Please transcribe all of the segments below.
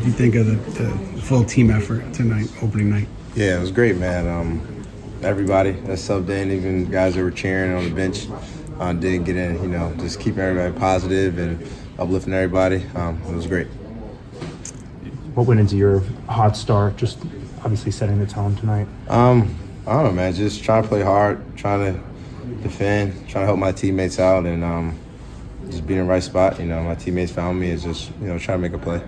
What do you think of the full team effort tonight, opening night? Yeah, it was great, man. Everybody that subbed in, even guys that were cheering on the bench, didn't get in. Just keep everybody positive and uplifting everybody. It was great. What went into your hot start? Just obviously setting the tone tonight. I don't know, man. Just trying to play hard, trying to defend, trying to help my teammates out, and just be in the right spot. My teammates found me. It's just trying to make a play.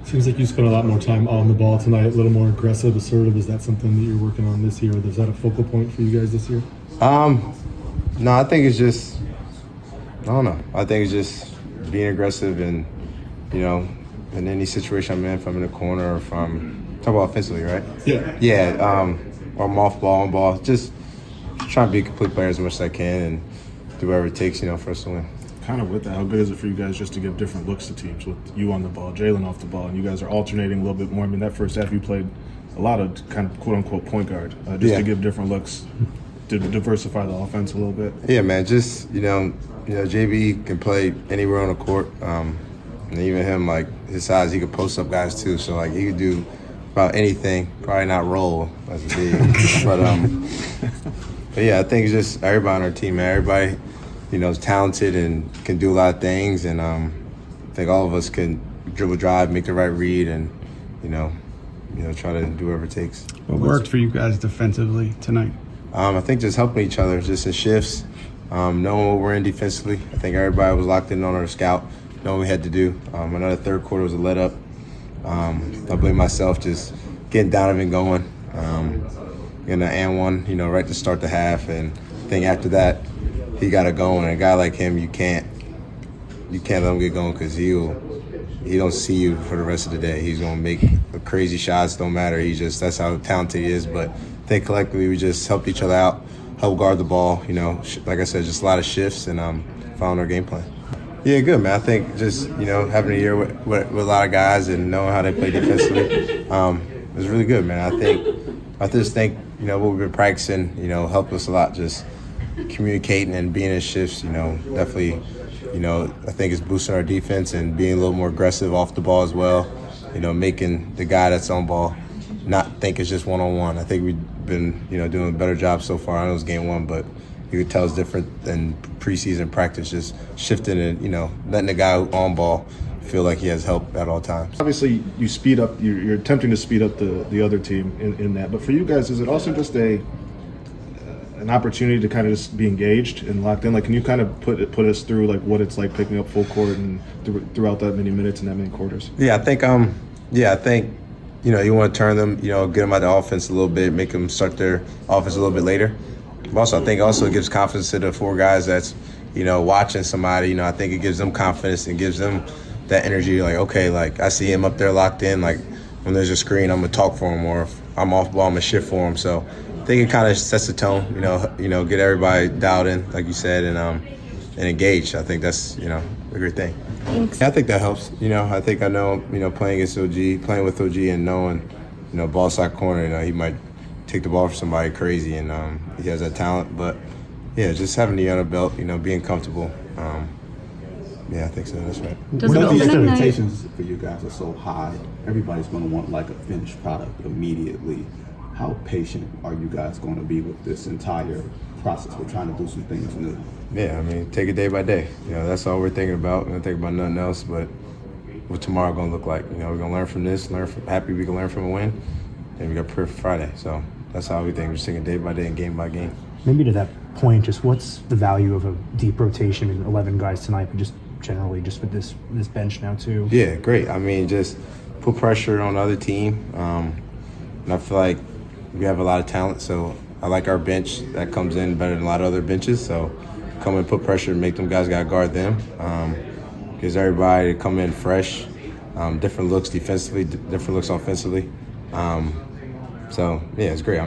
Seems like you spent a lot more time on the ball tonight, a little more aggressive, assertive. Is that something that you're working on this year? Or is that a focal point for you guys this year? No, I think it's just, I don't know. I think it's just being aggressive and, in any situation I'm in, if I'm in the corner or if I'm, talk about offensively, right? Yeah. Yeah, or I'm off ball, on ball. Just trying to be a complete player as much as I can and do whatever it takes, for us to win. Kind of with that, how good is it for you guys just to give different looks to teams with you on the ball, Jalen off the ball, and you guys are alternating a little bit more? I mean, that first half you played a lot of kind of quote-unquote point guard, to give different looks, to diversify the offense a little bit. Yeah, man, just, JB can play anywhere on the court, and even him, like, his size, he could post up guys too, so, like, he could do about anything, probably not roll as a big, but yeah, I think it's just everybody on our team, man, everybody is talented and can do a lot of things, and I think all of us can dribble, drive, make the right read, and try to do whatever it takes. What worked for you guys defensively tonight? I think just helping each other, just in shifts, knowing what we're in defensively. I think everybody was locked in on our scout, knowing what we had to do. Another third quarter was a let up. I blame myself just getting Donovan going, getting an and one, right to start the half, and I think after that, he got to go, and a guy like him, you can't let him get going because he don't see you for the rest of the day. He's gonna make crazy shots, don't matter. That's how talented he is. But I think collectively we just helped each other out, help guard the ball. Like I said, just a lot of shifts and found our game plan. Yeah, good, man. I think just having a year with a lot of guys and knowing how they play defensively, it was really good, man. I just think what we've been practicing, helped us a lot. Just communicating and being in shifts, definitely, I think it's boosting our defense and being a little more aggressive off the ball as well, making the guy that's on ball not think it's just one-on-one. I think we've been, doing a better job so far. I know it's game one, but you could tell it's different than preseason practice, just shifting and, letting the guy on ball feel like he has help at all times. Obviously, you speed up, you're attempting to speed up the other team in that, but for you guys, is it also just an opportunity to kind of just be engaged and locked in? Like, can you kind of put us through like what it's like picking up full court and throughout that many minutes and that many quarters? Yeah, I think you want to turn them, get them out the offense a little bit, make them start their offense a little bit later. But also, I think it gives confidence to the four guys that's watching somebody. I think it gives them confidence and gives them that energy. Like, okay, like I see him up there locked in. Like when there's a screen, I'm gonna talk for him, or if I'm off ball, I'm gonna shift for him. So I think it kind of sets the tone, get everybody dialed in, like you said, and engaged. I think that's, a great thing. Thanks. Yeah, I think that helps. I think I know, playing against OG, playing with OG and knowing, ball side corner, he might take the ball for somebody crazy, and he has that talent. But, yeah, just having the under belt, being comfortable. Yeah, I think so. That's right. Does When it the open at night? expectations for you guys are so high, everybody's going to want like a finished product immediately. How patient are you guys going to be with this entire process? We're trying to do some things new. Yeah, take it day by day. That's all we're thinking about. We're not thinking about nothing else but what tomorrow going to look like. We're going to learn from this, happy we can learn from a win, and we got prayer for Friday. So that's how we think. We're just thinking day by day and game by game. Maybe to that point, just what's the value of a deep rotation in 11 guys tonight, but just generally just with this bench now too? Yeah, great. Just put pressure on the other team. And I feel like we have a lot of talent, so I like our bench that comes in better than a lot of other benches. So come and put pressure and make them guys got to guard them. Gives everybody to come in fresh, different looks defensively, different looks offensively. So, yeah, it's great.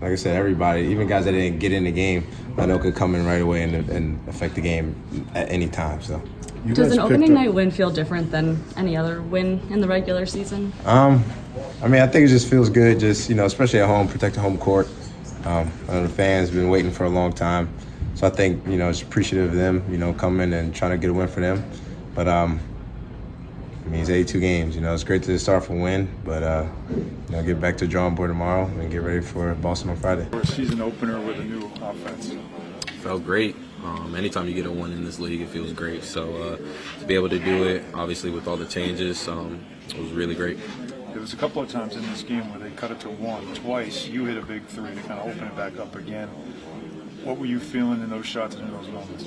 Like I said, everybody, even guys that didn't get in the game, I know could come in right away and affect the game at any time. So, Does an opening night win feel different than any other win in the regular season? I think it just feels good, just, especially at home, protect the home court. I know the fans have been waiting for a long time. So I think, it's appreciative of them, coming and trying to get a win for them. But, It means 82 games. You know, it's great to start for a win, but get back to the drawing board tomorrow and get ready for Boston on Friday. For a season opener with a new offense. Felt great. Anytime you get a win in this league, it feels great. So to be able to do it, obviously with all the changes, it was really great. There was a couple of times in this game where they cut it to one. Twice you hit a big three to kind of open it back up again. What were you feeling in those shots and in those moments?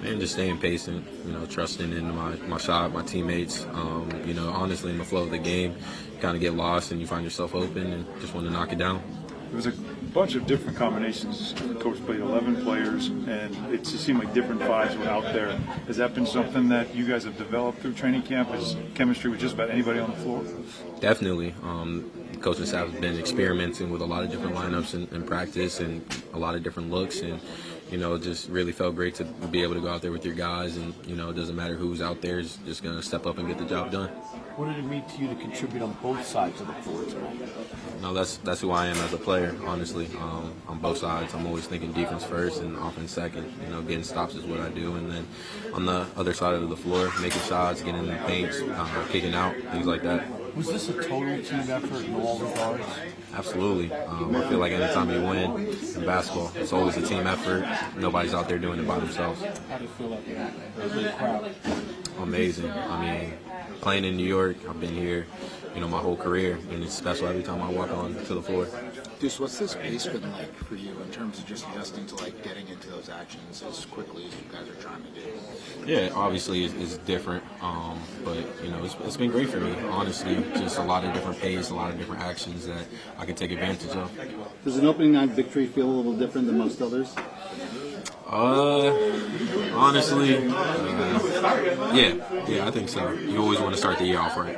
And just staying patient, trusting in my shot, my teammates. Honestly, in the flow of the game, you kind of get lost and you find yourself open and just want to knock it down. There was a bunch of different combinations. The coach played 11 players, and it just seemed like different fives were out there. Has that been something that you guys have developed through training camp? Is chemistry with just about anybody on the floor? Definitely. The coaching staff has been experimenting with a lot of different lineups in practice and a lot of different looks, and it just really felt great to be able to go out there with your guys, and it doesn't matter who's out there, is just going to step up and get the job done. What did it mean to you to contribute on both sides of the floor tonight? No, that's who I am as a player, honestly. On both sides, I'm always thinking defense first and offense second. Getting stops is what I do, and then on the other side of the floor, making shots, getting in the paint, kicking out, things like that. Was this a total team effort in all regards? Absolutely. I feel like anytime you win in basketball, it's always a team effort. Nobody's out there doing it by themselves. How do you feel like that? A big crowd. Amazing. Playing in New York, I've been here, my whole career, and it's special every time I walk on to the floor. Deuce, what's this pace been like for you in terms of just adjusting to getting into those actions as quickly as you guys are trying to do? Yeah, obviously it's different, but it's been great for me. Honestly, just a lot of different pace, a lot of different actions that I can take advantage of. Does an opening night victory feel a little different than most others? Honestly, yeah, I think so. You always want to start the year off right.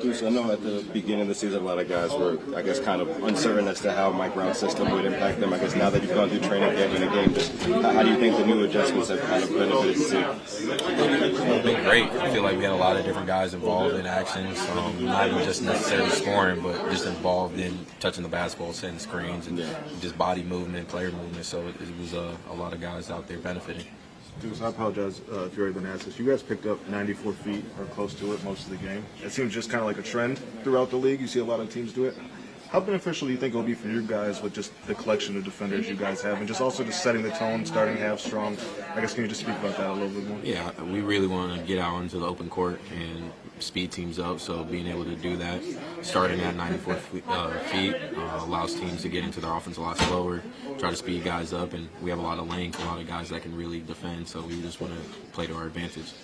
Deuce, I know at the beginning of the season, a lot of guys were, kind of uncertain as to how McBride's system would impact them. I guess now that you've gone through training camp and the game, just how do you think the new adjustments have kind of benefited the team? It's been great. I feel like we had a lot of different guys involved in actions, not even just necessarily scoring, but just involved in touching the basketball, setting screens, and just body movement, player movement. So it was a lot of guys out there benefiting. Deuce, I apologize if you already been asked this. You guys picked up 94 feet or close to it most of the game. It seems just kind of like a trend throughout the league. You see a lot of teams do it. How beneficial do you think it will be for you guys with just the collection of defenders you guys have, and just also just setting the tone, starting half strong? I guess can you just speak about that a little bit more? Yeah, we really want to get out into the open court and speed teams up. So being able to do that, starting at 94 feet, allows teams to get into their offense a lot slower, try to speed guys up, and we have a lot of length, a lot of guys that can really defend. So we just want to play to our advantage.